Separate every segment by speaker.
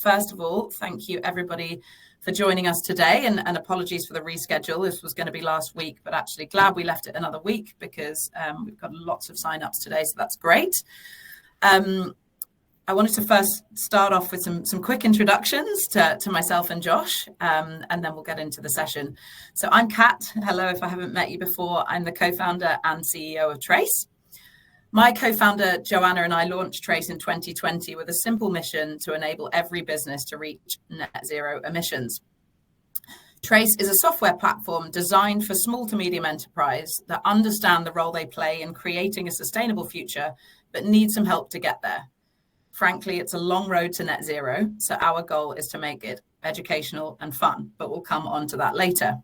Speaker 1: first of all, thank you everybody for joining us today, and apologies for the reschedule. This was going to be last week, but actually glad we left it another week because we've got lots of sign-ups today, so that's great. I wanted to first start off with some quick introductions to myself and Josh, and then we'll get into the session. So I'm Kat. Hello, if I haven't met you before. I'm the co-founder and CEO of Trace. My co-founder, Joanna, and I launched Trace in 2020 with a simple mission to enable every business to reach net zero emissions. Trace is a software platform designed for small to medium enterprise that understand the role they play in creating a sustainable future, but need some help to get there. Frankly, it's a long road to net zero, so our goal is to make it educational and fun, but we'll come on to that later.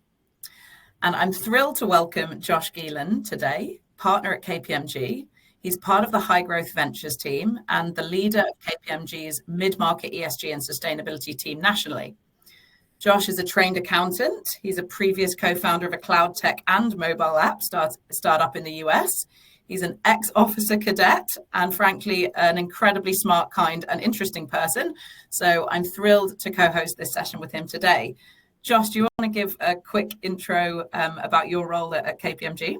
Speaker 1: And I'm thrilled to welcome Josh Geelan today, partner at KPMG. He's part of the High Growth Ventures team and the leader of KPMG's mid-market ESG and sustainability team nationally. Josh is a trained accountant. He's a previous co-founder of a cloud tech and mobile app startup in the US. He's an ex-officer cadet and frankly, an incredibly smart, kind and interesting person. So I'm thrilled to co-host this session with him today. Josh, do you want to give a quick intro about your role at KPMG?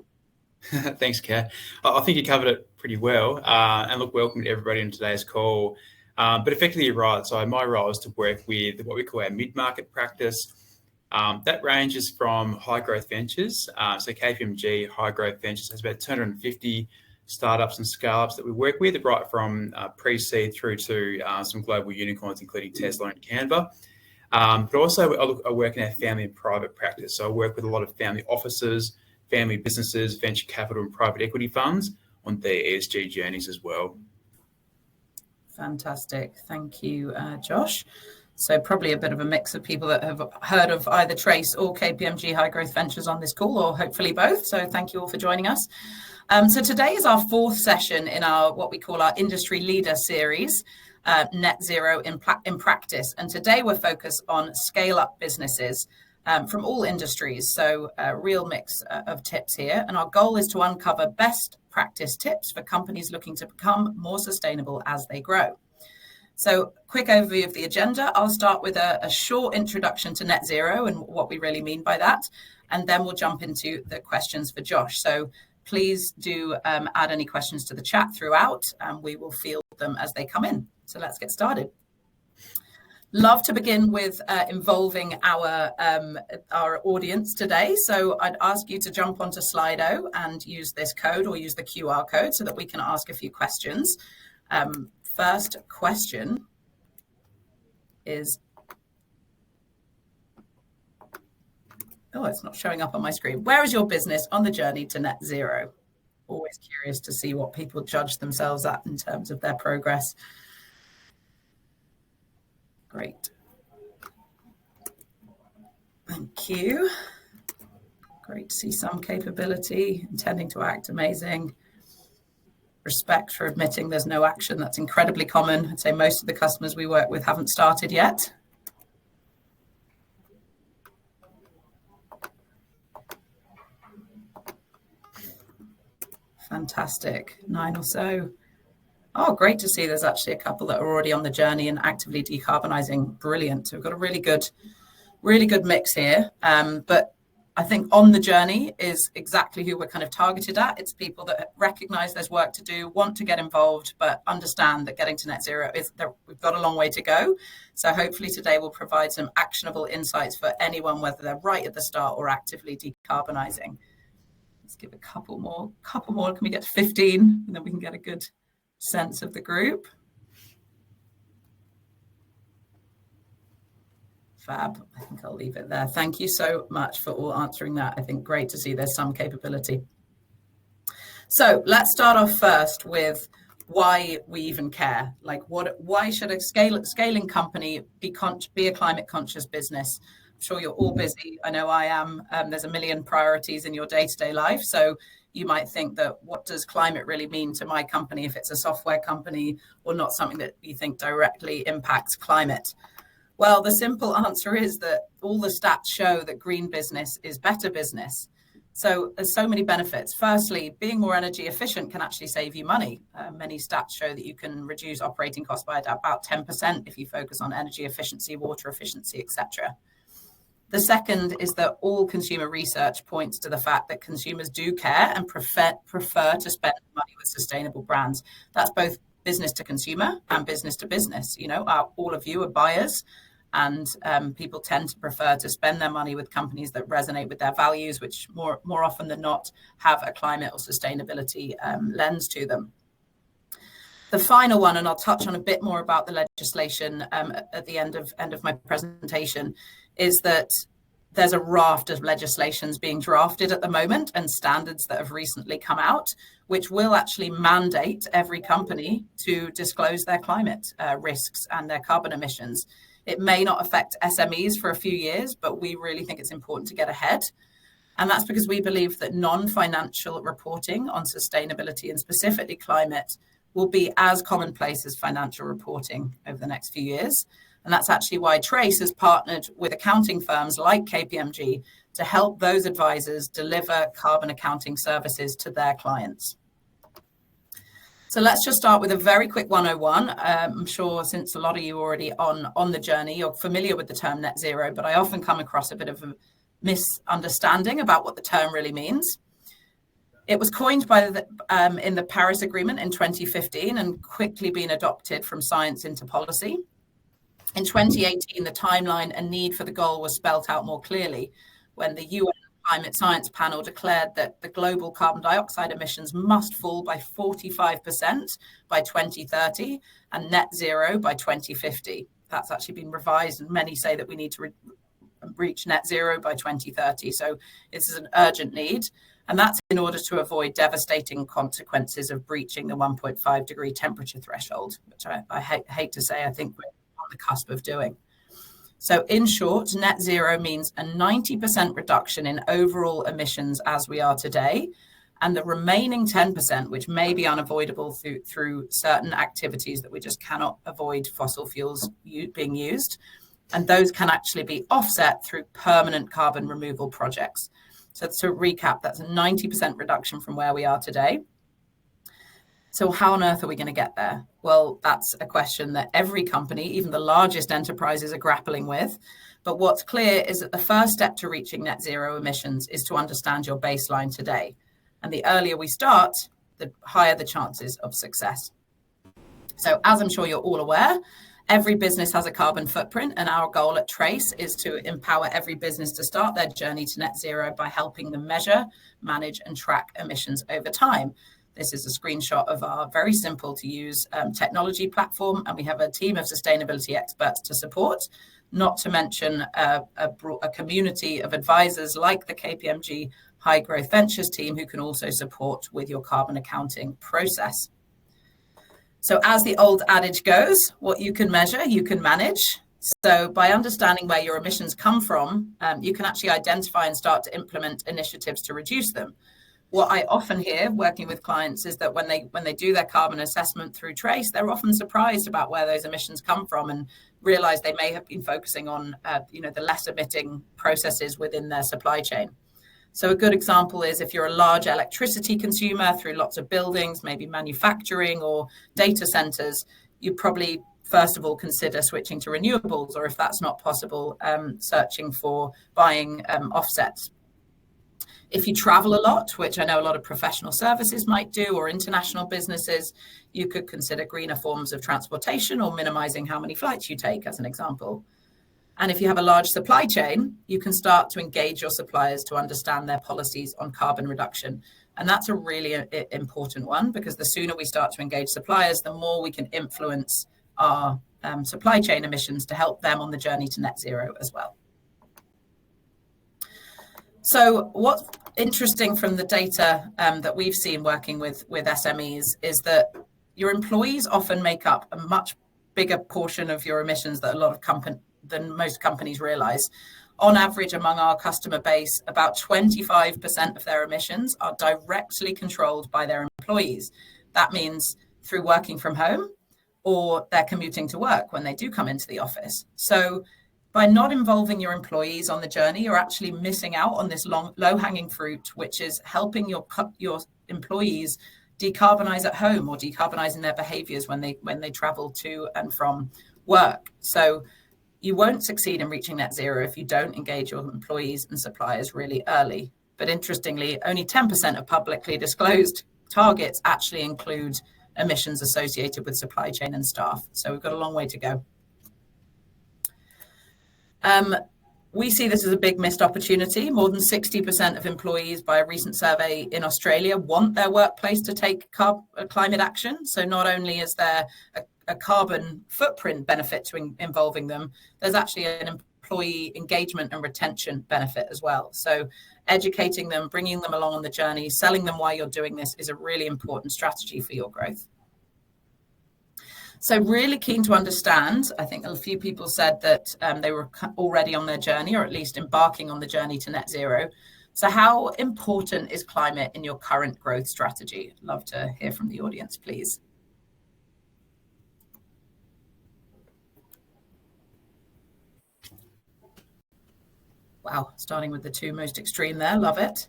Speaker 2: Thanks, Kat. I think you covered it pretty well. And look, welcome to everybody on today's call. But effectively, you're right. So my role is to work with what we call our mid-market practice. That ranges from High Growth Ventures. So KPMG High Growth Ventures has about 250 startups and scaleups that we work with, right from pre-seed through to some global unicorns, including Tesla and Canva. But also I work in our family and private practice. So I work with a lot of family offices, family businesses, venture capital and private equity funds on their ESG journeys as well.
Speaker 1: Fantastic. Thank you, Josh. So probably a bit of a mix of people that have heard of either Trace or KPMG High Growth Ventures on this call, or hopefully both. So thank you all for joining us. So today is our fourth session in our what we call our Industry Leader series, Net Zero in Practice. And today we're focused on scale-up businesses from all industries. So a real mix of tips here. And our goal is to uncover best practice tips for companies looking to become more sustainable as they grow. So quick overview of the agenda. I'll start with a short introduction to net zero and what we really mean by that. And then we'll jump into the questions for Josh. So please do add any questions to the chat throughout, and we will field them as they come in. So let's get started. Love to begin with involving our audience today. So I'd ask you to jump onto Slido and use this code or use the QR code so that we can ask a few questions. First question is, it's not showing up on my screen. Where is your business on the journey to net zero? Always curious to see what people judge themselves at in terms of their progress. Great. Thank you. Great to see some capability, intending to act, amazing. Respect for admitting there's no action, that's incredibly common. I'd say most of the customers we work with haven't started yet. Fantastic, 9 or so. Oh, great to see there's actually a couple that are already on the journey and actively decarbonizing. Brilliant. So we've got a really good mix here. But I think on the journey is exactly who we're kind of targeted at. It's people that recognize there's work to do, want to get involved, but understand that getting to net zero we've got a long way to go. So hopefully today we'll provide some actionable insights for anyone, whether they're right at the start or actively decarbonizing. Let's give a couple more. Can we get to 15? And then we can get a good sense of the group. Fab. I think I'll leave it there. Thank you so much for all answering that. I think great to see there's some capability. So let's start off first with why we even care. Like why should a scaling company be a climate conscious business? I'm sure you're all busy. I know I am. There's a million priorities in your day-to-day life. So you might think that what does climate really mean to my company if it's a software company or not something that you think directly impacts climate? Well, the simple answer is that all the stats show that green business is better business. So there's so many benefits. Firstly, being more energy efficient can actually save you money. Many stats show that you can reduce operating costs by about 10% if you focus on energy efficiency, water efficiency, etc. The second is that all consumer research points to the fact that consumers do care and prefer to spend money with sustainable brands. That's both business to consumer and business to business. All of you are buyers, and people tend to prefer to spend their money with companies that resonate with their values, which more often than not have a climate or sustainability lens to them. The final one, and I'll touch on a bit more about the legislation at the end of my presentation, is that there's a raft of legislations being drafted at the moment and standards that have recently come out, which will actually mandate every company to disclose their climate risks and their carbon emissions. It may not affect SMEs for a few years, but we really think it's important to get ahead. And that's because we believe that non-financial reporting on sustainability and specifically climate will be as commonplace as financial reporting over the next few years. And that's actually why Trace has partnered with accounting firms like KPMG to help those advisors deliver carbon accounting services to their clients. So let's just start with a very quick 101. I'm sure since a lot of you are already on the journey, you're familiar with the term net zero, but I often come across a bit of a misunderstanding about what the term really means. It was coined in the Paris Agreement in 2015 and quickly been adopted from science into policy. In 2018, the timeline and need for the goal was spelt out more clearly when the UN Climate Science Panel declared that the global carbon dioxide emissions must fall by 45% by 2030 and net zero by 2050. That's actually been revised, and many say that we need to reach net zero by 2030. So this is an urgent need. And that's in order to avoid devastating consequences of breaching the 1.5 degree temperature threshold, which I hate to say, I think we're on the cusp of doing. So in short, net zero means a 90% reduction in overall emissions as we are today, and the remaining 10%, which may be unavoidable through certain activities that we just cannot avoid fossil fuels being used, and those can actually be offset through permanent carbon removal projects. So to recap, that's a 90% reduction from where we are today. So how on earth are we going to get there? Well, that's a question that every company, even the largest enterprises, are grappling with. But what's clear is that the first step to reaching net zero emissions is to understand your baseline today. And the earlier we start, the higher the chances of success. So as I'm sure you're all aware, every business has a carbon footprint, and our goal at Trace is to empower every business to start their journey to net zero by helping them measure, manage, and track emissions over time. This is a screenshot of our very simple to use technology platform, and we have a team of sustainability experts to support, not to mention a community of advisors like the KPMG High Growth Ventures team who can also support with your carbon accounting process. So as the old adage goes, what you can measure, you can manage. So by understanding where your emissions come from, you can actually identify and start to implement initiatives to reduce them. What I often hear working with clients is that when they do their carbon assessment through Trace, they're often surprised about where those emissions come from and realize they may have been focusing on the less emitting processes within their supply chain. So a good example is if you're a large electricity consumer through lots of buildings, maybe manufacturing or data centers, you probably first of all consider switching to renewables, or if that's not possible, searching for buying offsets. If you travel a lot, which I know a lot of professional services might do, or international businesses, you could consider greener forms of transportation or minimizing how many flights you take, as an example. And if you have a large supply chain, you can start to engage your suppliers to understand their policies on carbon reduction. And that's a really important one, because the sooner we start to engage suppliers, the more we can influence our supply chain emissions to help them on the journey to net zero as well. So what's interesting from the data that we've seen working with SMEs is that your employees often make up a much bigger portion of your emissions than most companies realize. On average, among our customer base, about 25% of their emissions are directly controlled by their employees. That means through working from home, or they're commuting to work when they do come into the office. So By not involving your employees on the journey, you're actually missing out on this low-hanging fruit, which is helping your employees decarbonize at home or decarbonizing their behaviors when they travel to and from work. So you won't succeed in reaching net zero if you don't engage your employees and suppliers really early. But interestingly, only 10% of publicly disclosed targets actually include emissions associated with supply chain and staff. So we've got a long way to go. We see this as a big missed opportunity. More than 60% of employees by a recent survey in Australia want their workplace to take climate action. So not only is there a carbon footprint benefit to involving them, there's actually an employee engagement and retention benefit as well. So educating them, bringing them along on the journey, selling them why you're doing this is a really important strategy for your growth. So really keen to understand, I think a few people said that they were already on their journey, or at least embarking on the journey to net zero. So how important is climate in your current growth strategy? Love to hear from the audience, please. Wow, starting with the two most extreme there, love it.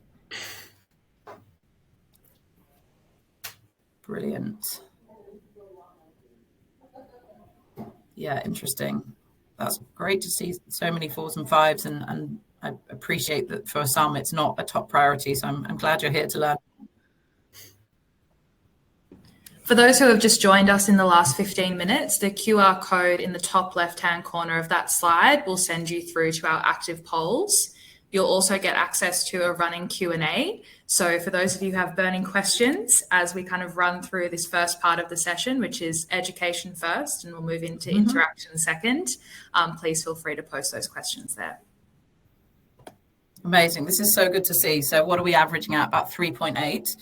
Speaker 1: Brilliant. Yeah, interesting. That's great to see so many 4s and 5s, and I appreciate that for some it's not a top priority, so I'm glad you're here to learn.
Speaker 3: For those who have just joined us in the last 15 minutes, the QR code in the top left-hand corner of that slide will send you through to our active polls. You'll also get access to a running Q&A. So for those of you who have burning questions, as we kind of run through this first part of the session, which is education first, and we'll move into interaction second, please feel free to post those questions there.
Speaker 1: Amazing. This is so good to see. So what are we averaging at? About 3.8.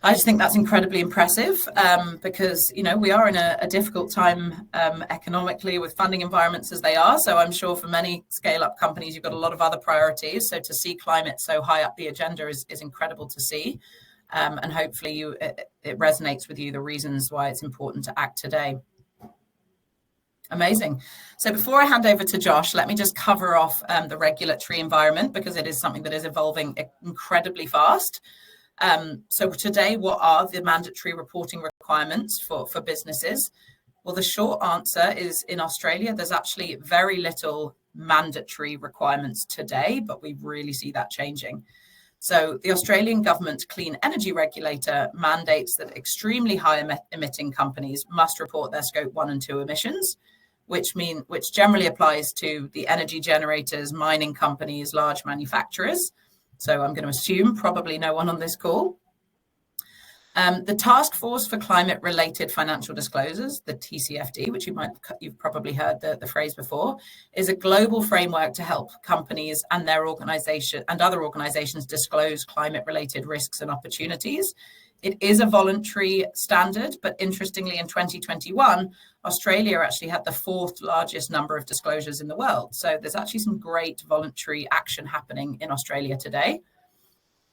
Speaker 1: I just think that's incredibly impressive because, you know, we are in a difficult time economically with funding environments as they are. So I'm sure for many scale-up companies, you've got a lot of other priorities. So to see climate so high up the agenda is incredible to see. And hopefully it resonates with you, the reasons why it's important to act today. Amazing. So before I hand over to Josh, let me just cover off the regulatory environment, because it is something that is evolving incredibly fast. So today, what are the mandatory reporting requirements for businesses? Well, the short answer is in Australia, there's actually very little mandatory requirements today, but we really see that changing. So the Australian government clean energy regulator mandates that extremely high emitting companies must report their scope 1 and 2 emissions, which generally applies to the energy generators, mining companies, large manufacturers. So I'm going to assume probably no one on this call. The Task Force for Climate-Related Financial Disclosures, the TCFD, which you've probably heard the phrase before, is a global framework to help companies and their organization and other organizations disclose climate-related risks and opportunities. It is a voluntary standard, but interestingly, in 2021, Australia actually had the 4th largest number of disclosures in the world. So there's actually some great voluntary action happening in Australia today.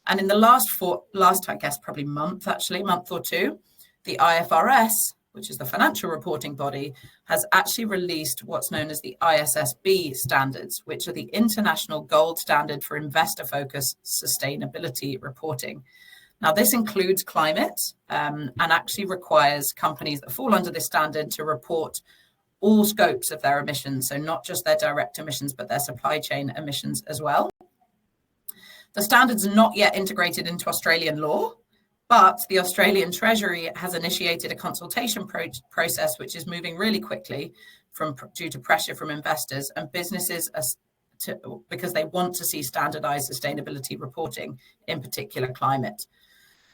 Speaker 1: And in the last, I guess, probably month or two, the IFRS, which is the financial reporting body, has actually released what's known as the ISSB standards, which are the international gold standard for investor-focused sustainability reporting. Now, this includes climate and actually requires companies that fall under this standard to report all scopes of their emissions. So not just their direct emissions, but their supply chain emissions as well. The standards are not yet integrated into Australian law, but the Australian Treasury has initiated a consultation process, which is moving really quickly due to pressure from investors and businesses because they want to see standardized sustainability reporting, in particular climate.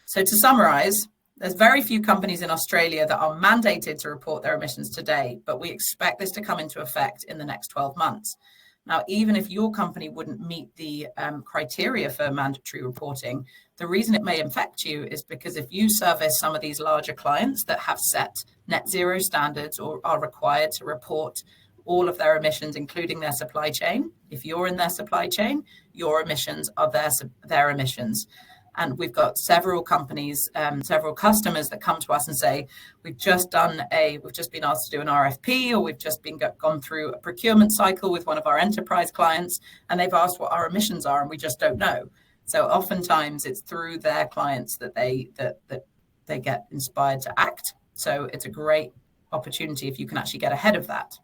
Speaker 1: So to summarize, there's very few companies in Australia that are mandated to report their emissions today, but we expect this to come into effect in the next 12 months. Now, even if your company wouldn't meet the criteria for mandatory reporting, the reason it may affect you is because if you service some of these larger clients that have set net zero standards or are required to report all of their emissions, including their supply chain, if you're in their supply chain, your emissions are their emissions. And we've got several companies, several customers that come to us and say, we've just been asked to do an RFP, or we've just gone through a procurement cycle with one of our enterprise clients, and they've asked what our emissions are, and we just don't know. So oftentimes it's through their clients that they get inspired to act. So it's a great opportunity if you can actually get ahead of that.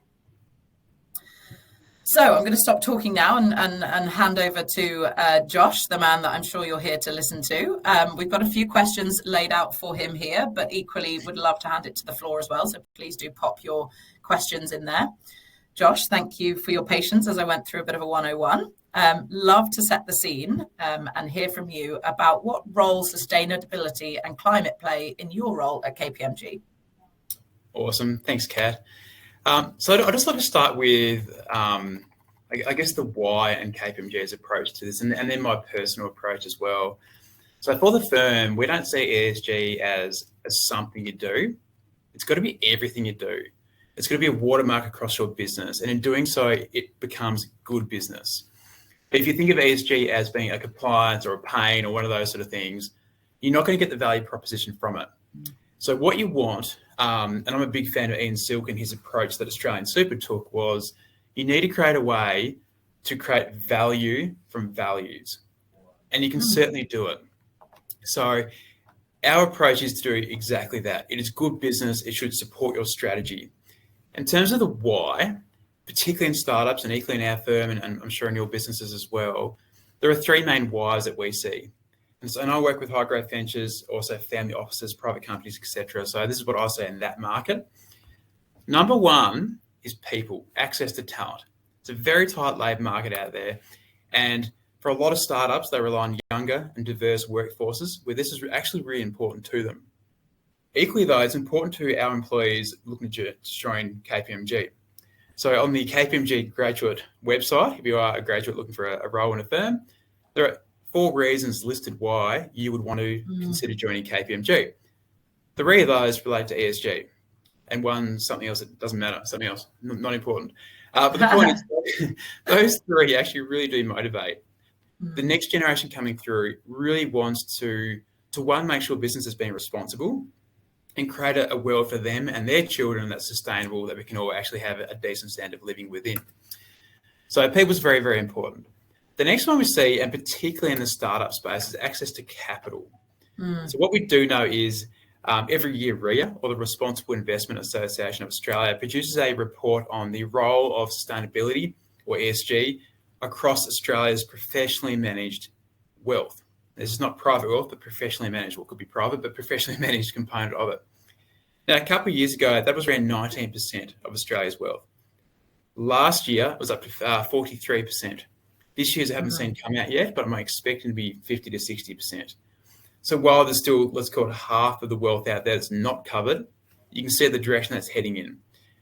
Speaker 1: So I'm going to stop talking now and hand over to Josh, the man that I'm sure you're here to listen to. We've got a few questions laid out for him here, but equally would love to hand it to the floor as well. So please do pop your questions in there. Josh, thank you for your patience as I went through a bit of a 101. Love to set the scene and hear from you about what role sustainability and climate play in your role at KPMG.
Speaker 2: Awesome. Thanks, Kat. So I'd just like to start with, I guess, the why and KPMG's approach to this, and then my personal approach as well. So for the firm, we don't see ESG as something you do. It's got to be everything you do. It's got to be a watermark across your business. And in doing so, it becomes good business. But if you think of ESG as being a compliance or a pain or one of those sort of things, you're not going to get the value proposition from it. So what you want, and I'm a big fan of Ian Silk and his approach that Australian Super took, was you need to create a way to create value from values. And you can certainly do it. So our approach is to do exactly that. It is good business. It should support your strategy. In terms of the why, particularly in startups and equally in our firm, and I'm sure in your businesses as well, there are three main whys that we see. And I work with high growth ventures, also family offices, private companies, etc. So this is what I see in that market. Number one is people, access to talent. It's a very tight labour market out there. And for a lot of startups, they rely on younger and diverse workforces, where this is actually really important to them. Equally, though, it's important to our employees looking to join KPMG. So on the KPMG graduate website, if you are a graduate looking for a role in a firm, there are 4 reasons listed why you would want to consider joining KPMG. 3 of those relate to ESG, and one something else that doesn't matter, something else, not important. But the point is, those 3 actually really do motivate. The next generation coming through really wants to one, make sure business is being responsible and create a world for them and their children that's sustainable, that we can all actually have a decent standard of living within. So people's very, very important. The next one we see, and particularly in the startup space, is access to capital. So what we do know is every year RIA, or the Responsible Investment Association of Australia, produces a report on the role of sustainability, or ESG, across Australia's professionally managed wealth. This is not private wealth, but professionally managed. Well, it could be private, but professionally managed component of it. Now, a couple of years ago, that was around 19% of Australia's wealth. Last year, it was up to 43%. This year's I haven't seen come out yet, but I'm expecting to be 50 to 60%. So while there's still, let's call it half of the wealth out there that's not covered, you can see the direction that's heading in.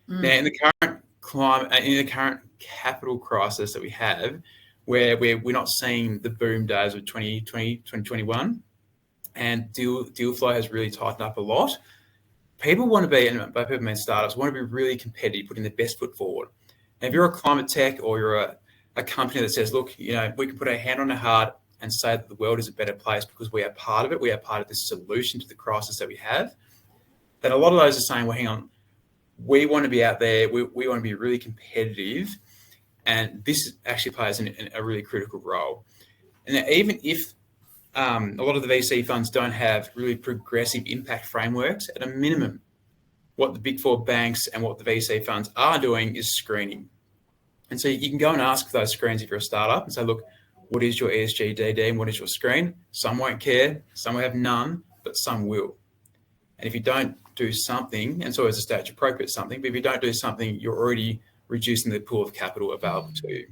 Speaker 2: Now, in the current climate, in the current capital crisis that we have, where we're not seeing the boom days of 2020, 2021, and deal flow has really tightened up a lot. People want to be, and by people I mean startups, want to be really competitive, putting their best foot forward. And if you're a climate tech or you're a company that says, look, we can put our hand on our heart and say that the world is a better place because we are part of it, we are part of this solution to the crisis that we have, then a lot of those are saying, well, hang on, we want to be out there, we want to be really competitive, and this actually plays a really critical role. And even if a lot of the VC funds don't have really progressive impact frameworks, at a minimum, what the big 4 banks and what the VC funds are doing is screening. And so you can go and ask for those screens if you're a startup and say, look, what is your ESG DD and what is your screen? Some won't care, some will have none, but some will. And if you don't do something, and it's always a stage appropriate something, but if you don't do something, you're already reducing the pool of capital available to you.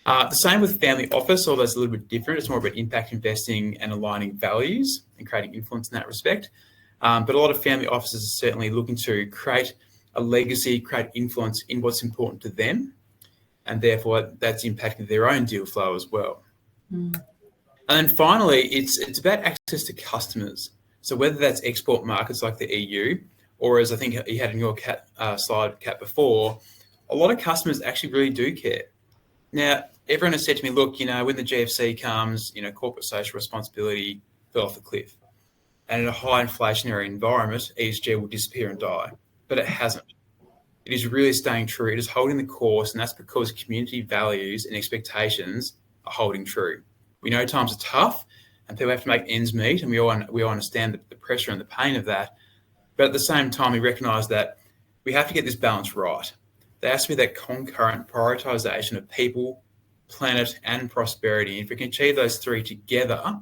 Speaker 2: The same with family office, although it's a little bit different. It's more about impact investing and aligning values and creating influence in that respect. But a lot of family offices are certainly looking to create a legacy, create influence in what's important to them. And therefore, that's impacting their own deal flow as well. And then finally, it's about access to customers. So whether that's export markets like the EU, or as I think you had in your slide, Kat, before, a lot of customers actually really do care. Now, everyone has said to me, look, when the GFC comes, corporate social responsibility fell off the cliff. And in a high inflationary environment, ESG will disappear and die. But it hasn't. It is really staying true. It is holding the course, and that's because community values and expectations are holding true. We know times are tough and people have to make ends meet, and we all understand the pressure and the pain of that. But at the same time, we recognise that we have to get this balance right. There has to be that concurrent prioritisation of people, planet, and prosperity. And if we can achieve those three together,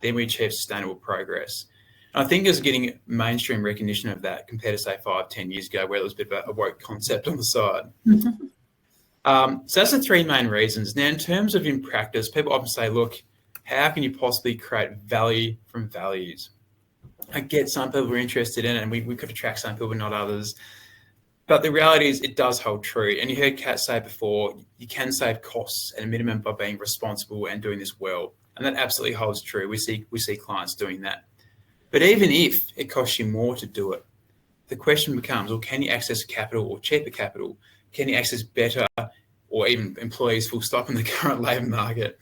Speaker 2: then we achieve sustainable progress. And I think there's getting mainstream recognition of that compared to, say, 5-10 years ago, where there was a bit of a woke concept on the side. So that's the three main reasons. Now, in terms of in practice, people often say, look, how can you possibly create value from values? I get some people are interested in it, and we could attract some people, not others. But the reality is it does hold true. And you heard Kat say before, you can save costs at a minimum by being responsible and doing this well. And that absolutely holds true. We see clients doing that. But even if it costs you more to do it, the question becomes, well, can you access capital or cheaper capital? Can you access better or even employees full stop in the current labour market?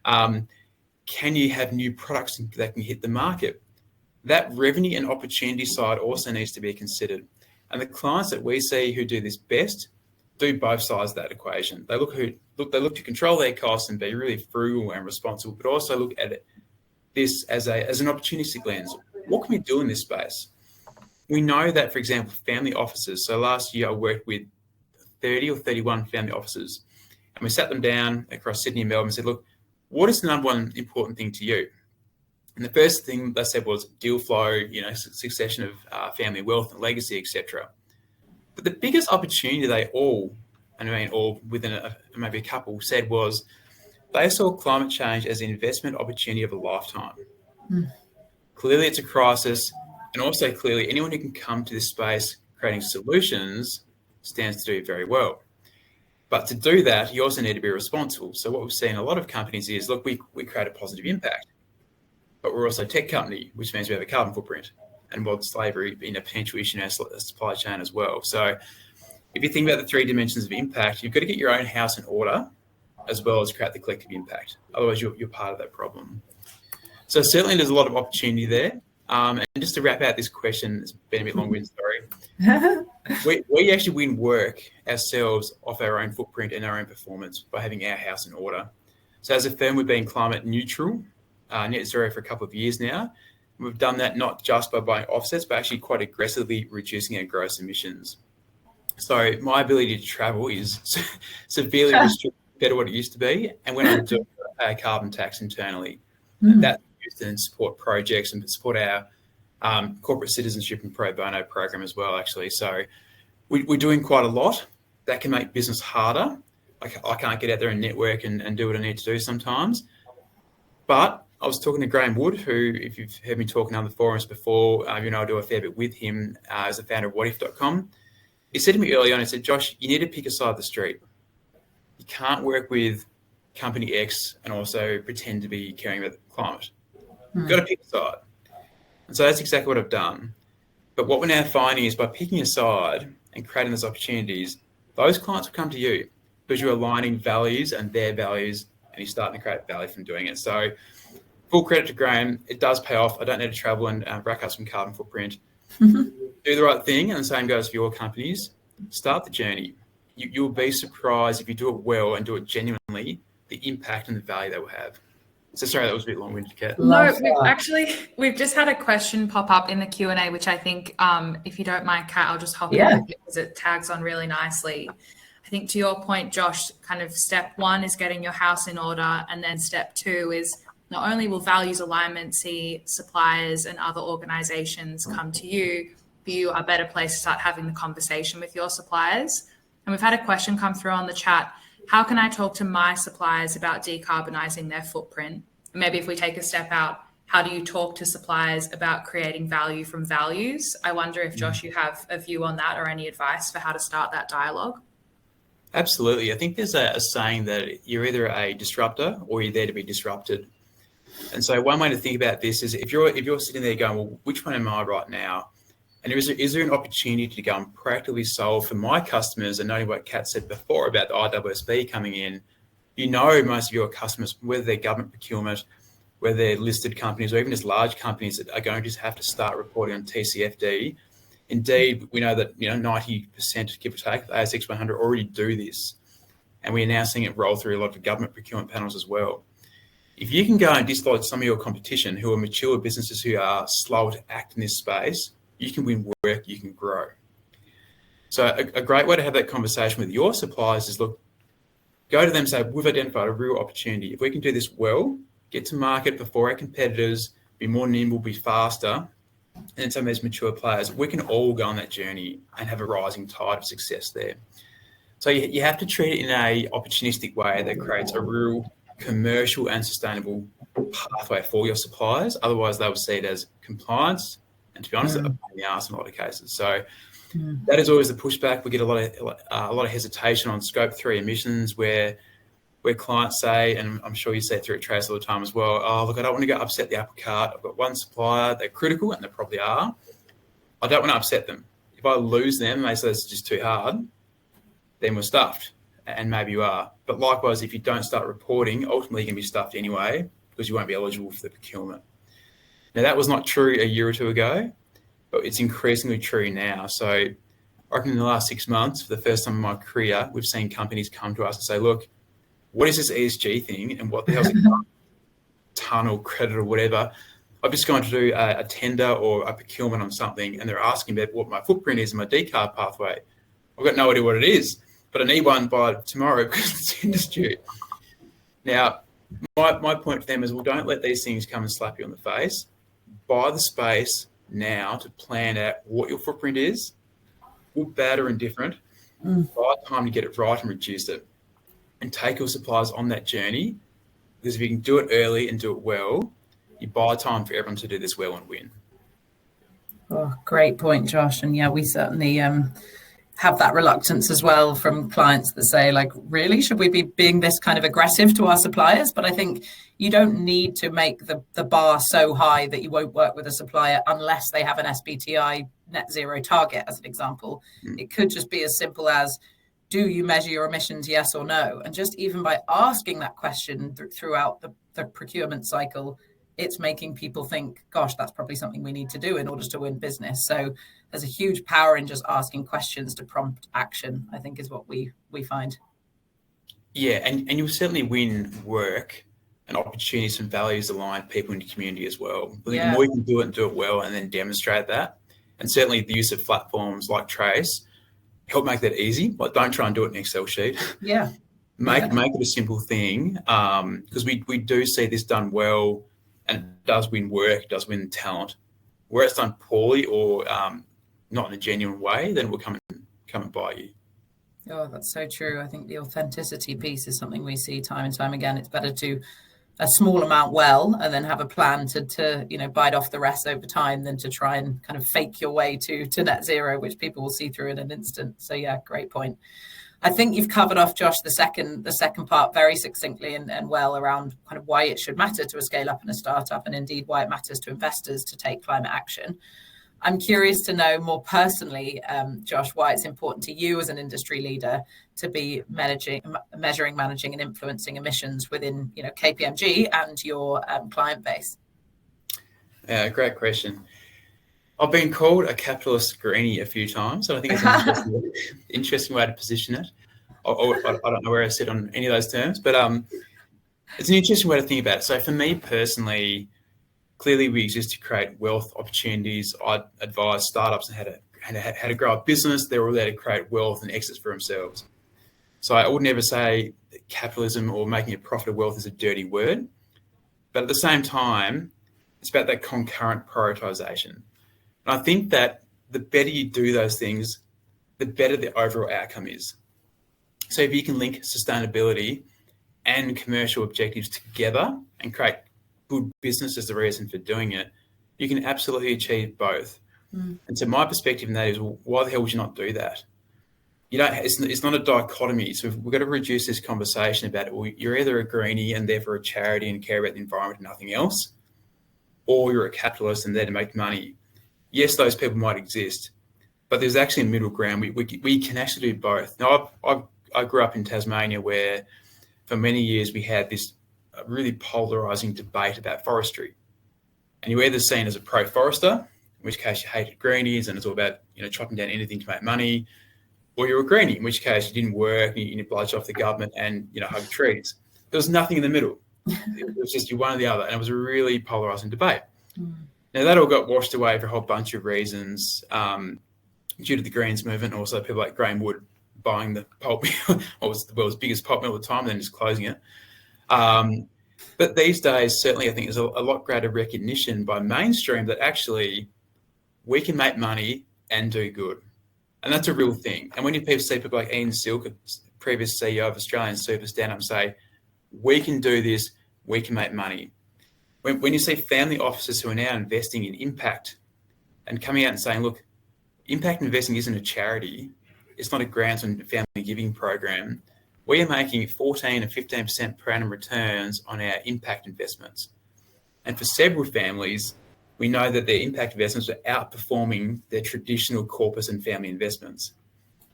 Speaker 2: Can you have new products that can hit the market? That revenue and opportunity side also needs to be considered. And the clients that we see who do this best do both sides of that equation. They look to control their costs and be really frugal and responsible, but also look at this as an opportunistic lens. What can we do in this space? We know that, for example, family offices. So last year I worked with 30 or 31 family offices, and we sat them down across Sydney and Melbourne and said, look, what is the number one important thing to you? And the first thing they said was deal flow, succession of family wealth and legacy, etc. But the biggest opportunity they all within maybe a couple said was they saw climate change as an investment opportunity of a lifetime. Clearly it's a crisis, and also clearly anyone who can come to this space creating solutions stands to do very well. But to do that, you also need to be responsible. So what we've seen in a lot of companies is, look, we create a positive impact, but we're also a tech company, which means we have a carbon footprint, and modern slavery being a potential issue in our supply chain as well. So if you think about the three dimensions of impact, you've got to get your own house in order as well as create the collective impact. Otherwise, you're part of that problem. So certainly there's a lot of opportunity there. And just to wrap out this question, it's been a bit long-winded, sorry. We actually win work ourselves off our own footprint and our own performance by having our house in order. So as a firm, we've been climate neutral, net zero for a couple of years now. We've done that not just by buying offsets, but actually quite aggressively reducing our gross emissions. So my ability to travel is severely restricted compared to what it used to be. And when I do pay a carbon tax internally, that's used to support projects and support our corporate citizenship and pro bono program as well, actually. So we're doing quite a lot. That can make business harder. I can't get out there and network and do what I need to do sometimes. But I was talking to Graham Wood, who, if you've heard me talking on the forums before, I do a fair bit with him as the founder of whatif.com. He said to me early on, he said, Josh, you need to pick a side of the street. You can't work with company X and also pretend to be caring about the climate. You've got to pick a side. And so that's exactly what I've done. But what we're now finding is by picking a side and creating those opportunities, those clients will come to you because you're aligning values and their values, and you're starting to create value from doing it. So full credit to Graham. It does pay off. I don't need to travel and rack up some carbon footprint. Do the right thing, and the same goes for your companies. Start the journey. You'll be surprised if you do it well and do it genuinely, the impact and the value they will have. So sorry, that was a bit long-winded, Kat.
Speaker 3: No, we've just had a question pop up in the Q&A, which I think, if you don't mind, Kat, I'll just hop in because it tags on really nicely. I think to your point, Josh, kind of step one is getting your house in order, and then step two is not only will values alignment see suppliers and other organizations come to you, but you are a better place to start having the conversation with your suppliers. And we've had a question come through on the chat. How can I talk to my suppliers about decarbonising their footprint? Maybe if we take a step out, how do you talk to suppliers about creating value from values? I wonder if, Josh, you have a view on that or any advice for how to start that dialogue?
Speaker 2: Absolutely. I think there's a saying that you're either a disruptor or you're there to be disrupted. And so one way to think about this is if you're sitting there going, well, which one am I right now? And is there an opportunity to go and practically solve for my customers, and knowing what Kat said before about the IWSB coming in, you know most of your customers, whether they're government procurement, whether they're listed companies or even just large companies that are going to just have to start reporting on TCFD. Indeed, we know that 90%, give or take, of the ASX 100 already do this. And we're now seeing it roll through a lot of government procurement panels as well. If you can go and dislodge some of your competition who are mature businesses who are slow to act in this space, you can win work, you can grow. So a great way to have that conversation with your suppliers is, look, go to them and say, we've identified a real opportunity. If we can do this well, get to market before our competitors, be more nimble, be faster, and some of these mature players, we can all go on that journey and have a rising tide of success there. So you have to treat it in a opportunistic way that creates a real commercial and sustainable pathway for your suppliers. Otherwise, they will see it as compliance, and to be honest, a pain in the arse in a lot of cases. So that is always the pushback. We get a lot of hesitation on Scope 3 emissions where clients say, and I'm sure you see it through at Trace all the time as well, oh, look, I don't want to go upset the apple cart. I've got one supplier, they're critical, and they probably are. I don't want to upset them. If I lose them and they say it's just too hard, then we're stuffed, and maybe you are. But likewise, if you don't start reporting, ultimately you're going to be stuffed anyway because you won't be eligible for the procurement. Now, that was not true a year or two ago, but it's increasingly true now. So I reckon in the last 6 months, for the first time in my career, we've seen companies come to us and say, look, what is this ESG thing and what the hell's it ton or credit or whatever? I've just gone to do a tender or a procurement on something and they're asking about what my footprint is and my decarb pathway. I've got no idea what it is, but I need one by tomorrow because it's industry. Now, my point for them is, well, don't let these things come and slap you on the face. Buy the space now to plan out what your footprint is, good, bad or indifferent. Buy time to get it right and reduce it. And take your suppliers on that journey, because if you can do it early and do it well, you buy time for everyone to do this well and win.
Speaker 1: Oh, great point, Josh. And yeah, we certainly have that reluctance as well from clients that say, like, really, should we be being this kind of aggressive to our suppliers? But I think you don't need to make the bar so high that you won't work with a supplier unless they have an SBTi net zero target, as an example. It could just be as simple as, do you measure your emissions, yes or no? And just even by asking that question throughout the procurement cycle, it's making people think, gosh, that's probably something we need to do in order to win business. So there's a huge power in just asking questions to prompt action, I think is what we find.
Speaker 2: Yeah, and you'll certainly win work and opportunities and values aligned people in the community as well. The more you can do it and do it well and then demonstrate that, and certainly the use of platforms like Trace, help make that easy. Like, don't try and do it in an Excel sheet.
Speaker 1: Yeah.
Speaker 2: Make it a simple thing, because we do see this done well, and it does win work, it does win talent. Where it's done poorly or not in a genuine way, then it will come and bite you.
Speaker 1: Oh, that's so true. I think the authenticity piece is something we see time and time again. It's better to a small amount well and then have a plan to bite off the rest over time than to try and kind of fake your way to net zero, which people will see through in an instant. So yeah, great point. I think you've covered off, Josh, the second part very succinctly and well around kind of why it should matter to a scale up and a startup, and indeed why it matters to investors to take climate action. I'm curious to know more personally, Josh, why it's important to you as an industry leader to be measuring, managing and influencing emissions within KPMG and your client base.
Speaker 2: Great question. I've been called a capitalist greenie a few times, so I think it's an interesting way to position it. I don't know where I sit on any of those terms, but it's an interesting way to think about it. So for me personally, clearly we exist to create wealth opportunities. I advise startups on how to grow a business. They're all there to create wealth and exits for themselves. So I would never say that capitalism or making a profit or wealth is a dirty word, but at the same time, it's about that concurrent prioritization. And I think that the better you do those things, the better the overall outcome is. So if you can link sustainability and commercial objectives together and create good business as the reason for doing it, you can absolutely achieve both. And so my perspective in that is, well, why the hell would you not do that? It's not a dichotomy. So we've got to reduce this conversation about, well, you're either a greenie and therefore a charity and care about the environment and nothing else, or you're a capitalist and there to make money. Yes, those people might exist, but there's actually a middle ground. We can actually do both. Now, I grew up in Tasmania where for many years we had this really polarizing debate about forestry. And you're either seen as a pro-forester, in which case you hated greenies and it's all about chopping down anything to make money, or you're a greenie, in which case you didn't work, you obliged off the government and hug trees. There was nothing in the middle. It was just you one or the other, and it was a really polarizing debate. Now that all got washed away for a whole bunch of reasons, due to the Greens movement, and also people like Graham Wood buying the pulp mill, what was the world's biggest pulp mill at the time, and then just closing it. But these days, certainly, I think there's a lot greater recognition by mainstream that actually we can make money and do good. And that's a real thing. And when you see people like Ian Silk, previous CEO of Australian Super, stand up and say, we can do this, we can make money. When you see family offices who are now investing in impact and coming out and saying, look, impact investing isn't a charity, it's not a grants and family giving program. We are making 14 and 15% per annum returns on our impact investments. And for several families, we know that their impact investments are outperforming their traditional corpus and family investments.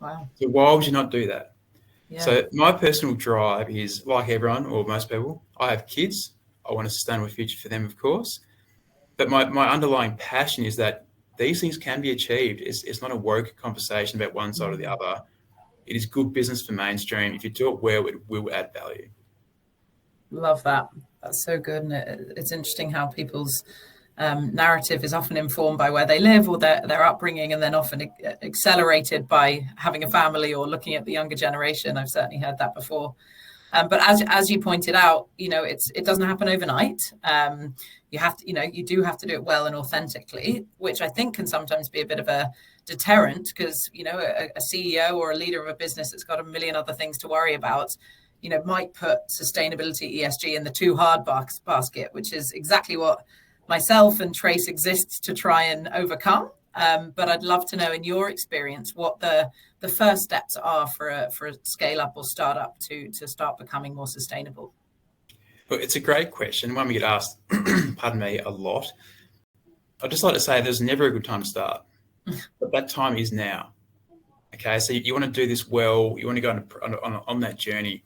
Speaker 1: Wow.
Speaker 2: So why would you not do that?
Speaker 1: Yeah.
Speaker 2: So my personal drive is, like everyone or most people, I have kids. I want a sustainable future for them, of course. But my underlying passion is that these things can be achieved. It's not a woke conversation about one side or the other. It is good business for mainstream. If you do it well, it will add value.
Speaker 1: Love that. That's so good. And it's interesting how people's narrative is often informed by where they live or their upbringing, and then often accelerated by having a family or looking at the younger generation. I've certainly heard that before. But as you pointed out, it doesn't happen overnight. You do have to do it well and authentically, which I think can sometimes be a bit of a deterrent because, a CEO or a leader of a business that's got a million other things to worry about, might put sustainability, ESG in the too hard basket, which is exactly what myself and Trace exists to try and overcome. But I'd love to know, in your experience, what the first steps are for a scale up or startup to start becoming more sustainable.
Speaker 2: Well, it's a great question, one we get asked, pardon me, a lot. I'd just like to say there's never a good time to start, but that time is now. Okay, so you want to do this well, you want to go on that journey.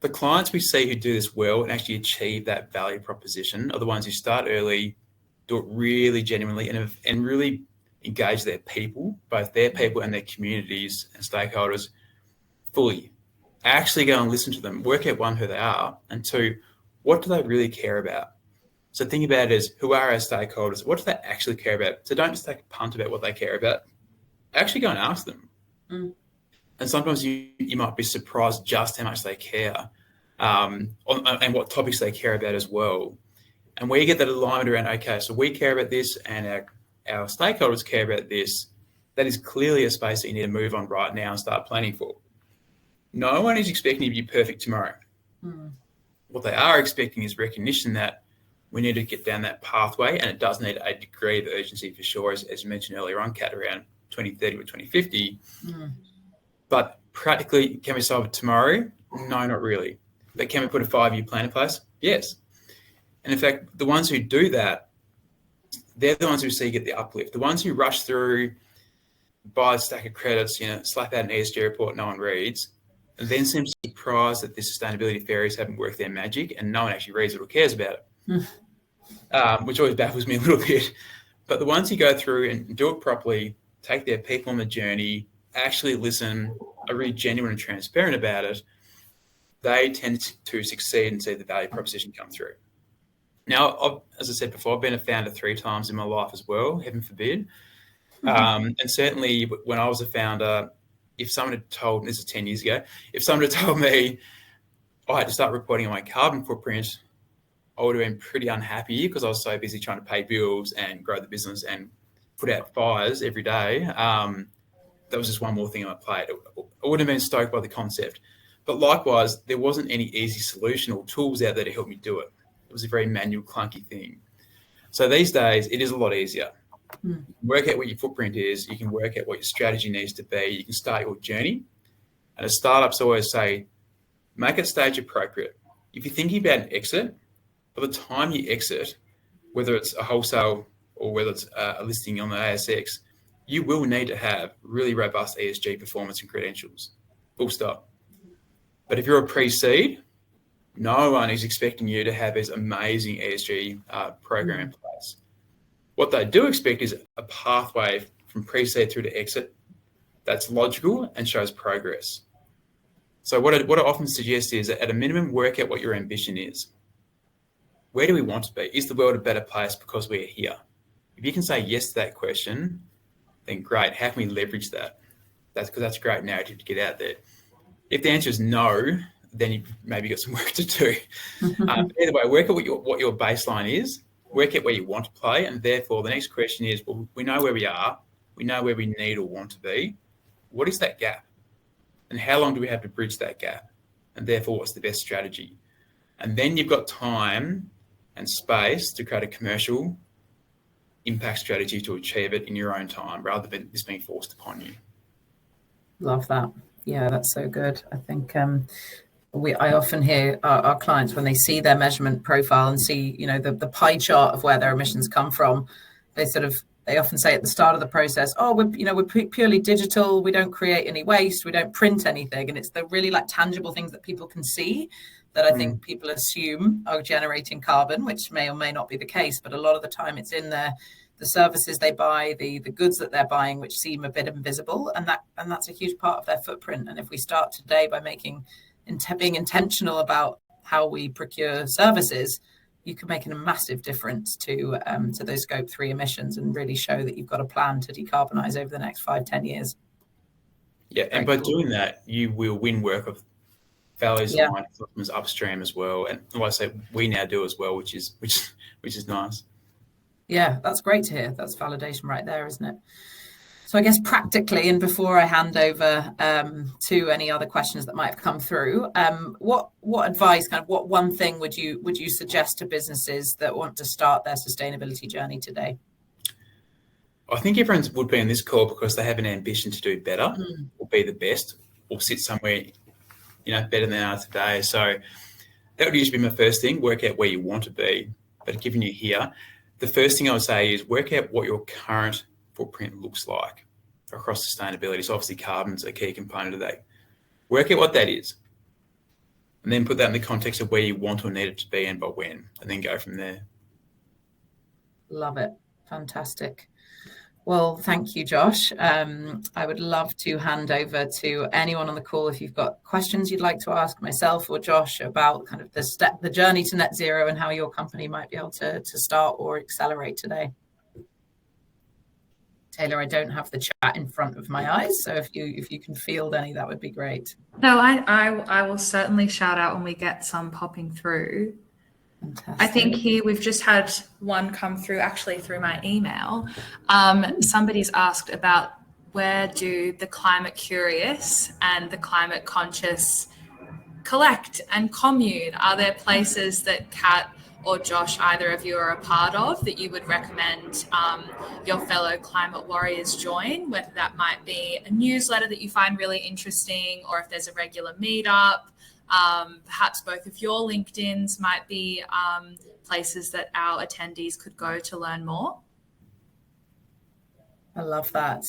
Speaker 2: The clients we see who do this well and actually achieve that value proposition are the ones who start early, do it really genuinely, and really engage their people, both their people and their communities and stakeholders fully. Actually go and listen to them, work out, one, who they are, and two, what do they really care about? So think about it as, who are our stakeholders? What do they actually care about? So don't just take a punt about what they care about. Actually go and ask them. And sometimes you might be surprised just how much they care, and what topics they care about as well. And we get that alignment around, okay, so we care about this and our stakeholders care about this. That is clearly a space that you need to move on right now and start planning for. No one is expecting you to be perfect tomorrow. What they are expecting is recognition that we need to get down that pathway, and it does need a degree of urgency for sure, as you mentioned earlier on, Kat, around 2030 or 2050. But practically, can we solve it tomorrow? No, not really. But can we put a 5-year plan in place? Yes. And in fact, the ones who do that, they're the ones who see get the uplift. The ones who rush through, buy a stack of credits, slap out an ESG report no one reads, and then seem surprised that the sustainability fairies haven't worked their magic and no one actually reads it or cares about it, which always baffles me a little bit. But the ones who go through and do it properly, take their people on the journey, actually listen, are really genuine and transparent about it, they tend to succeed and see the value proposition come through. Now, as I said before, I've been a founder 3 times in my life as well, heaven forbid. And certainly when I was a founder, if someone had told, this is 10 years ago, if someone had told me I had to start reporting on my carbon footprint, I would have been pretty unhappy because I was so busy trying to pay bills and grow the business and put out fires every day. That was just one more thing on my plate. I wouldn't have been stoked by the concept. But likewise, there wasn't any easy solution or tools out there to help me do it. It was a very manual, clunky thing. So these days, it is a lot easier. You can work out what your footprint is. You can work out what your strategy needs to be. You can start your journey. And as startups always say, make it stage appropriate. If you're thinking about an exit, by the time you exit, whether it's a wholesale or whether it's a listing on the ASX, you will need to have really robust ESG performance and credentials. Full stop. But if you're a pre-seed, no one is expecting you to have this amazing ESG program in place. What they do expect is a pathway from pre-seed through to exit that's logical and shows progress. So what I often suggest is that at a minimum, work out what your ambition is. Where do we want to be? Is the world a better place because we're here? If you can say yes to that question, then great. How can we leverage that? That's a great narrative to get out there. If the answer is no, then you've maybe got some work to do. Either way, work out what your baseline is, work out where you want to play, and therefore the next question is, well, we know where we are, we know where we need or want to be. What is that gap? And how long do we have to bridge that gap? And therefore, what's the best strategy? And then you've got time and space to create a commercial impact strategy to achieve it in your own time, rather than this being forced upon you.
Speaker 1: Love that. Yeah, that's so good. I think I often hear our clients, when they see their measurement profile and see, the pie chart of where their emissions come from, they often say at the start of the process, oh, we're purely digital. We don't create any waste. We don't print anything. And it's the really tangible things that people can see that I think people assume are generating carbon, which may or may not be the case. But a lot of the time it's in the services they buy, the goods that they're buying, which seem a bit invisible. And that's a huge part of their footprint. And if we start today by being intentional about how we procure services, you can make a massive difference to those scope 3 emissions and really show that you've got a plan to decarbonize over the next 5-10 years.
Speaker 2: Yeah, and by doing that, you will win work of values aligned customers upstream as well. And like I say, we now do as well, which is nice.
Speaker 1: Yeah, that's great to hear. That's validation right there, isn't it? So I guess practically, and before I hand over to any other questions that might have come through, what advice, what one thing would you suggest to businesses that want to start their sustainability journey today?
Speaker 2: I think everyone would be on this call because they have an ambition to do better, or be the best, or sit somewhere, better than they are today. So that would usually be my first thing: work out where you want to be. But given you're here, the first thing I would say is work out what your current footprint looks like across sustainability. So obviously carbon's a key component of that. Work out what that is, and then put that in the context of where you want or need it to be and by when, and then go from there.
Speaker 1: Love it. Fantastic. Well, thank you, Josh. I would love to hand over to anyone on the call if you've got questions you'd like to ask myself or Josh about the journey to net zero and how your company might be able to start or accelerate today. Taylor, I don't have the chat in front of my eyes, so if you can field any, that would be great.
Speaker 3: No, I will certainly shout out when we get some popping through. Fantastic. I think here we've just had one come through, actually through my email. Somebody's asked about where do the climate curious and the climate conscious collect and commune? Are there places that Kat or Josh, either of you, are a part of that you would recommend your fellow climate warriors join, whether that might be a newsletter that you find really interesting, or if there's a regular meetup, perhaps both of your LinkedIns might be places that our attendees could go to learn more?
Speaker 1: I love that.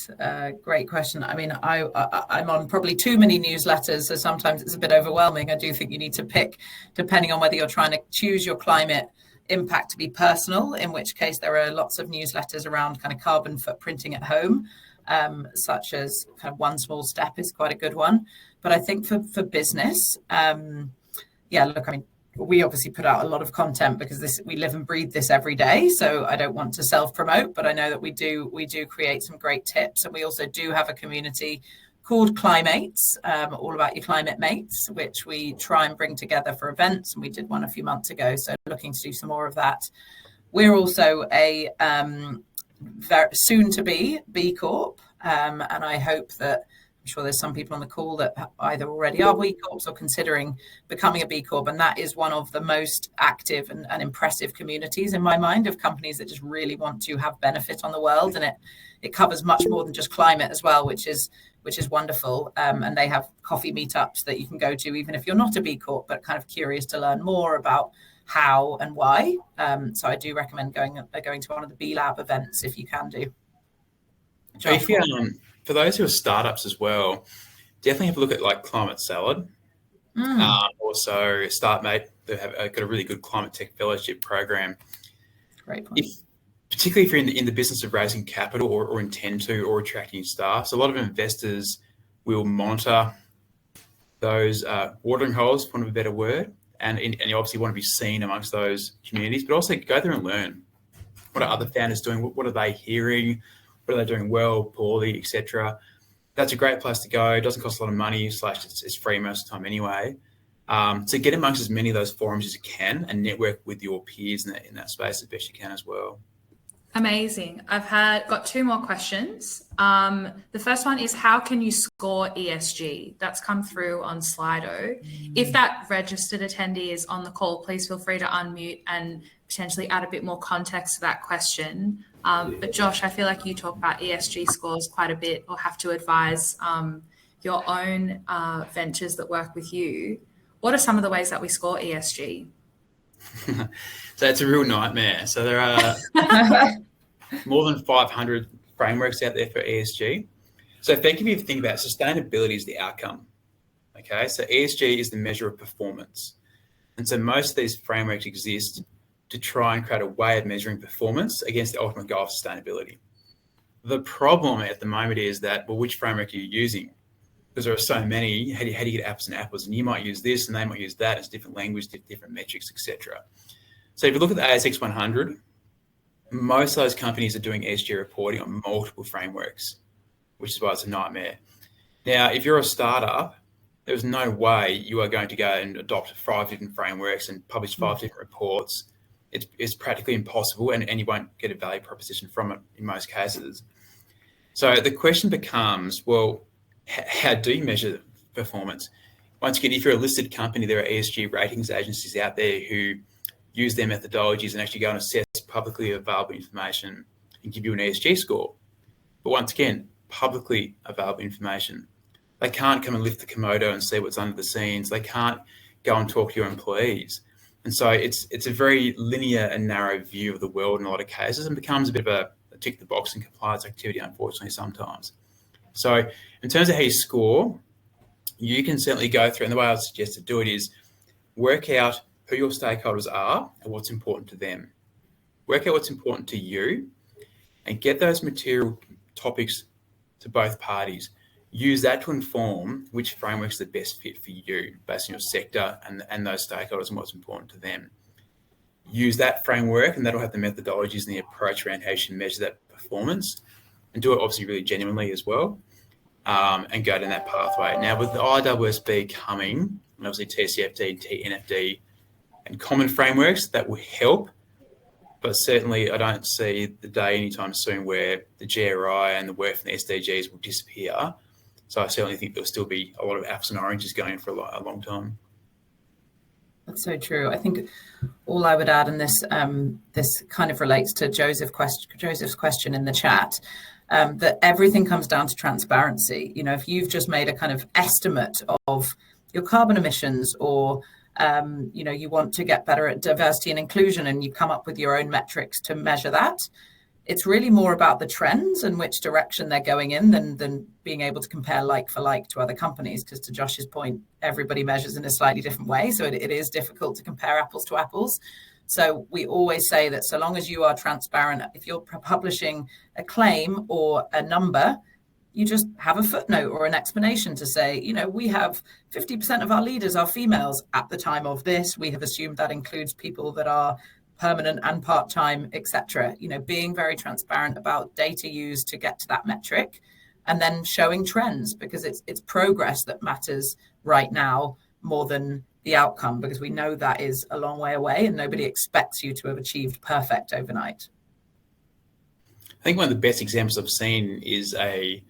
Speaker 1: Great question. I mean, I'm on probably too many newsletters, so sometimes it's a bit overwhelming. I do think you need to pick, depending on whether you're trying to choose your climate impact to be personal, in which case there are lots of newsletters around carbon footprinting at home, such as One Small Step is quite a good one. But I think for business, we obviously put out a lot of content because we live and breathe this every day. So I don't want to self-promote, but I know that we do create some great tips. And we also do have a community called Climates, all about your climate mates, which we try and bring together for events. And we did one a few months ago. So looking to do some more of that. We're also a very soon to be B Corp. And I hope that, I'm sure there's some people on the call that either already are B Corps or considering becoming a B Corp. And that is one of the most active and impressive communities in my mind of companies that just really want to have benefit on the world. And it covers much more than just climate as well, which is wonderful. And they have coffee meetups that you can go to, even if you're not a B Corp, but kind of curious to learn more about how and why. So I do recommend going to one of the B Lab events if you can do.
Speaker 2: Josh, for those who are startups as well, definitely have a look at Climate Salad. Also, StartMate, they have got a really good climate tech fellowship program.
Speaker 1: Great point.
Speaker 2: Particularly if you're in the business of raising capital or intend to, or attracting staff. So a lot of investors will monitor those watering holes, for want of a better word, and you obviously want to be seen amongst those communities, but also go there and learn. What are other founders doing? What are they hearing? What are they doing well, poorly, etc.? That's a great place to go. It doesn't cost a lot of money, / it's free most of the time anyway. So get amongst as many of those forums as you can and network with your peers in that space as best you can as well.
Speaker 3: Amazing. I've got 2 more questions. The first one is, how can you score ESG? That's come through on Slido. If that registered attendee is on the call, please feel free to unmute and potentially add a bit more context to that question. But Josh, I feel like you talk about ESG scores quite a bit, or have to advise your own ventures that work with you. What are some of the ways that we score ESG?
Speaker 2: So it's a real nightmare. So there are more than 500 frameworks out there for ESG. So effectively, if you think about it, sustainability is the outcome. Okay, so ESG is the measure of performance. And so most of these frameworks exist to try and create a way of measuring performance against the ultimate goal of sustainability. The problem at the moment is that, well, which framework are you using? Because there are so many, how do you get apples and apples? And you might use this and they might use that. It's different language, different metrics, etc. So if you look at the ASX 100, most of those companies are doing ESG reporting on multiple frameworks, which is why it's a nightmare. Now, if you're a startup, there's no way you are going to go and adopt 5 different frameworks and publish 5 different reports. It's practically impossible, and you won't get a value proposition from it in most cases. So the question becomes, well, how do you measure performance? Once again, if you're a listed company, there are ESG ratings agencies out there who use their methodologies and actually go and assess publicly available information and give you an ESG score. But once again, publicly available information. They can't come and lift the Komodo and see what's under the scenes. They can't go and talk to your employees. And so it's a very linear and narrow view of the world in a lot of cases, and becomes a bit of a tick the box and compliance activity, unfortunately, sometimes. So in terms of how you score, you can certainly go through, and the way I would suggest to do it is work out who your stakeholders are and what's important to them. Work out what's important to you and get those material topics to both parties. Use that to inform which framework's the best fit for you based on your sector and those stakeholders and what's important to them. Use that framework, and that'll have the methodologies and the approach around how you should measure that performance, and do it obviously really genuinely as well, and go down that pathway. Now, with the IWSB coming, and obviously TCFD, TNFD, and common frameworks, that will help. But certainly I don't see the day anytime soon where the GRI and the work from the SDGs will disappear. So I certainly think there'll still be a lot of apples and oranges going for a long time.
Speaker 1: That's so true. I think all I would add in this, this kind of relates to Joseph's question in the chat, that everything comes down to transparency. You know, if you've just made a kind of estimate of your carbon emissions, or you know, you want to get better at diversity and inclusion, and you come up with your own metrics to measure that, it's really more about the trends and which direction they're going in than being able to compare like for like to other companies. Because to Josh's point, everybody measures in a slightly different way. So it is difficult to compare apples to apples. So we always say that so long as you are transparent, if you're publishing a claim or a number, you just have a footnote or an explanation to say, you know, we have 50% of our leaders are females at the time of this. We have assumed that includes people that are permanent and part-time, etc. You know, being very transparent about data used to get to that metric, and then showing trends, because it's progress that matters right now more than the outcome, because we know that is a long way away and nobody expects you to have achieved perfect overnight.
Speaker 2: I think one of the best examples I've seen is a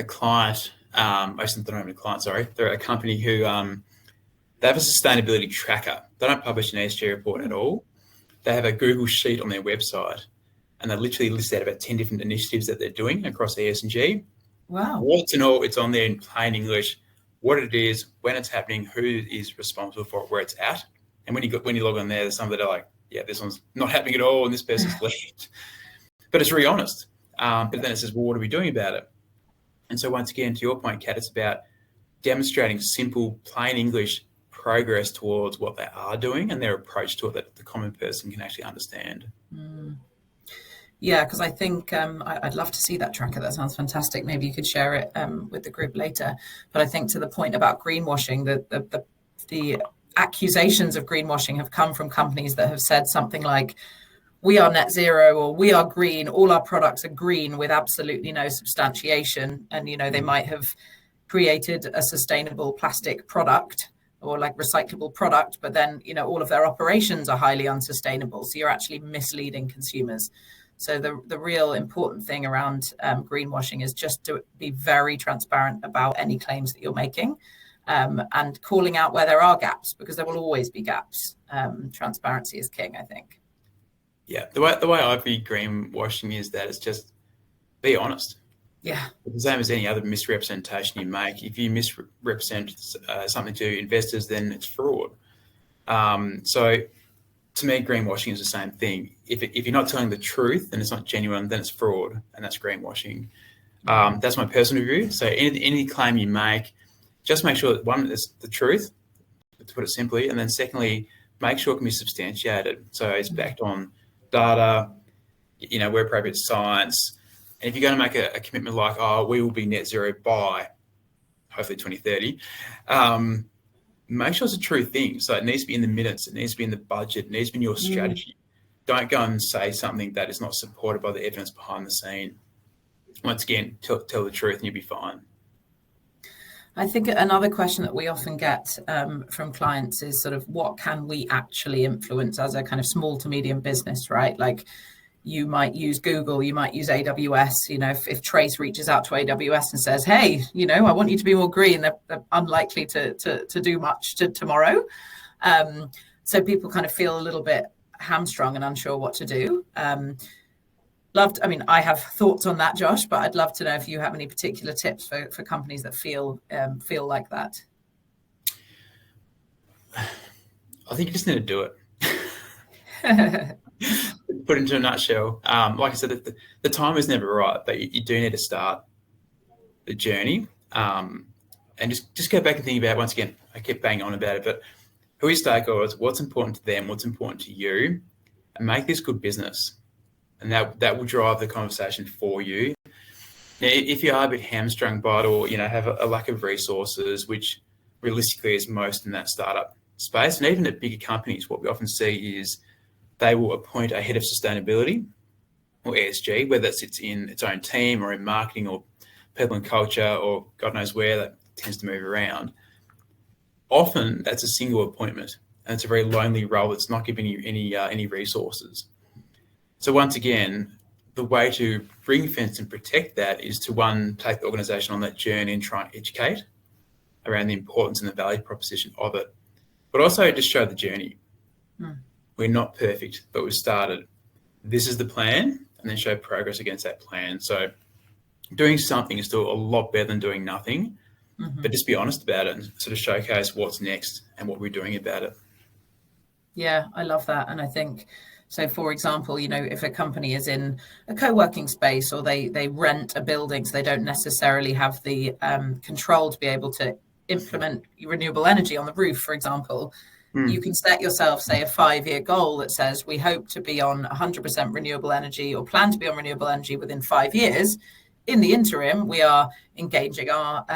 Speaker 2: client, they're a company who they have a sustainability tracker. They don't publish an ESG report at all. They have a Google sheet on their website, and they literally list out about 10 different initiatives that they're doing across ESG.
Speaker 1: Wow.
Speaker 2: What's in all, it's on there in plain English, what it is, when it's happening, who is responsible for it, where it's at. And when you log on there, there's some that are like, yeah, this one's not happening at all, and this person's left. But it's really honest. But then it says, well, what are we doing about it? And so once again, to your point, Kat, it's about demonstrating simple, plain English progress towards what they are doing and their approach to it that the common person can actually understand.
Speaker 1: Yeah, because I think I'd love to see that tracker. That sounds fantastic. Maybe you could share it with the group later. But I think to the point about greenwashing, the accusations of greenwashing have come from companies that have said something like, we are net zero, or we are green, all our products are green, with absolutely no substantiation. And, they might have created a sustainable plastic product or like recyclable product, but then, all of their operations are highly unsustainable. So you're actually misleading consumers. So the real important thing around greenwashing is just to be very transparent about any claims that you're making, and calling out where there are gaps, because there will always be gaps. Transparency is king, I think.
Speaker 2: Yeah, the way I view greenwashing is that it's just be honest.
Speaker 1: Yeah.
Speaker 2: It's the same as any other misrepresentation you make. If you misrepresent something to investors, then it's fraud. So to me, greenwashing is the same thing. If you're not telling the truth and it's not genuine, then it's fraud, and that's greenwashing. That's my personal view. So any claim you make, just make sure that, one, it's the truth, to put it simply, and then secondly, make sure it can be substantiated. So it's backed on data, where appropriate, science. And if you're going to make a commitment like, we will be net zero by hopefully 2030, make sure it's a true thing. So it needs to be in the minutes, it needs to be in the budget, it needs to be in your strategy. Don't go and say something that is not supported by the evidence behind the scene. Once again, tell the truth and you'll be fine.
Speaker 1: I think another question that we often get from clients is sort of, what can we actually influence as a kind of small to medium business, right? Like, you might use Google, you might use AWS. If Trace reaches out to AWS and says, hey, I want you to be more green, they're unlikely to do much tomorrow. So people kind of feel a little bit hamstrung and unsure what to do. I have thoughts on that, Josh, but I'd love to know if you have any particular tips for companies that feel like that.
Speaker 2: I think you just need to do it. Put into a nutshell, like I said, the time is never right, but you do need to start the journey, and just go back and think about, once again, I kept banging on about it, but who are your stakeholders, what's important to them, what's important to you, and make this good business. And that will drive the conversation for you. Now, if you are a bit hamstrung by it, or have a lack of resources, which realistically is most in that startup space, and even at bigger companies, what we often see is they will appoint a head of sustainability or ESG, whether it sits in its own team or in marketing or people and culture or God knows where. That tends to move around. Often that's a single appointment, and it's a very lonely role that's not giving you any resources. So once again, the way to ring fence and protect that is to, one, take the organisation on that journey and try and educate around the importance and the value proposition of it, but also just show the journey. We're not perfect, but we've started. This is the plan, and then show progress against that plan. So doing something is still a lot better than doing nothing, but just be honest about it and sort of showcase what's next and what we're doing about it.
Speaker 1: Yeah, I love that. And I think, so for example, if a company is in a co-working space, or they rent a building, so they don't necessarily have the control to be able to implement renewable energy on the roof, for example, you can set yourself, say, a 5-year goal that says, we hope to be on 100% renewable energy, or plan to be on renewable energy within 5 years. In the interim, we are engaging our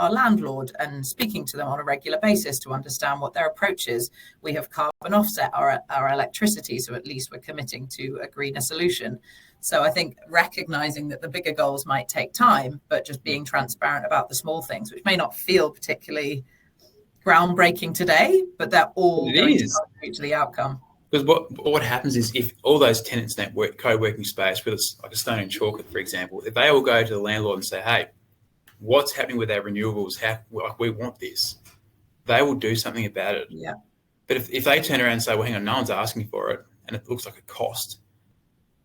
Speaker 1: landlord and speaking to them on a regular basis to understand what their approach is. We have carbon offset our electricity, so at least we're committing to a greener solution. So I think recognizing that the bigger goals might take time, but just being transparent about the small things, which may not feel particularly groundbreaking today, but they're all going to contribute to the outcome.
Speaker 2: Because what happens is, if all those tenants in that co-working space, whether it's like a Stone and Chalk, for example, if they all go to the landlord and say, hey, what's happening with our renewables? We want this, they will do something about it.
Speaker 1: Yeah.
Speaker 2: But if they turn around and say, well, hang on, no one's asking for it, and it looks like a cost,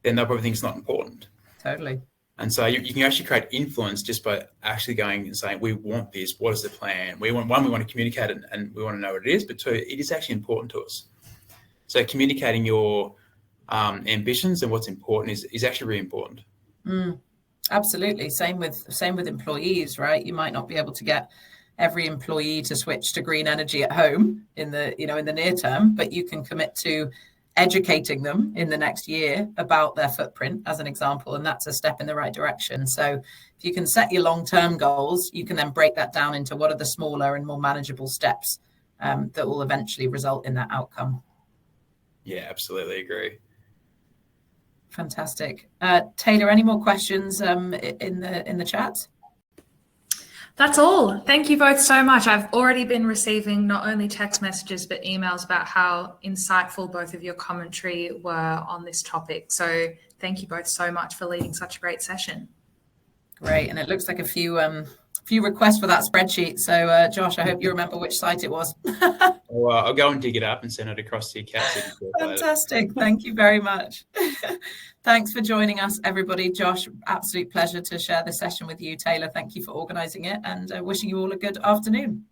Speaker 2: then they'll probably think it's not important.
Speaker 1: Totally.
Speaker 2: And so you can actually create influence just by actually going and saying, we want this, what is the plan? We want to communicate it, and we want to know what it is, but two, it is actually important to us. So communicating your ambitions and what's important is actually really important.
Speaker 1: Absolutely. Same with employees, right? You might not be able to get every employee to switch to green energy at home in the near term, but you can commit to educating them in the next year about their footprint, as an example, and that's a step in the right direction. So if you can set your long-term goals, you can then break that down into what are the smaller and more manageable steps that will eventually result in that outcome.
Speaker 2: Yeah, absolutely agree.
Speaker 1: Fantastic. Taylor, any more questions in the chat?
Speaker 3: That's all. Thank you both so much. I've already been receiving not only text messages, but emails about how insightful both of your commentary were on this topic. So thank you both so much for leading such a great session.
Speaker 1: Great. And it looks like a few requests for that spreadsheet. So Josh, I hope you remember which site it was.
Speaker 2: I'll go and dig it up and send it across to you, Kat.
Speaker 1: Fantastic. Thank you very much. Thanks for joining us, everybody. Josh, absolute pleasure to share this session with you. Taylor, thank you for organising it, and wishing you all a good afternoon.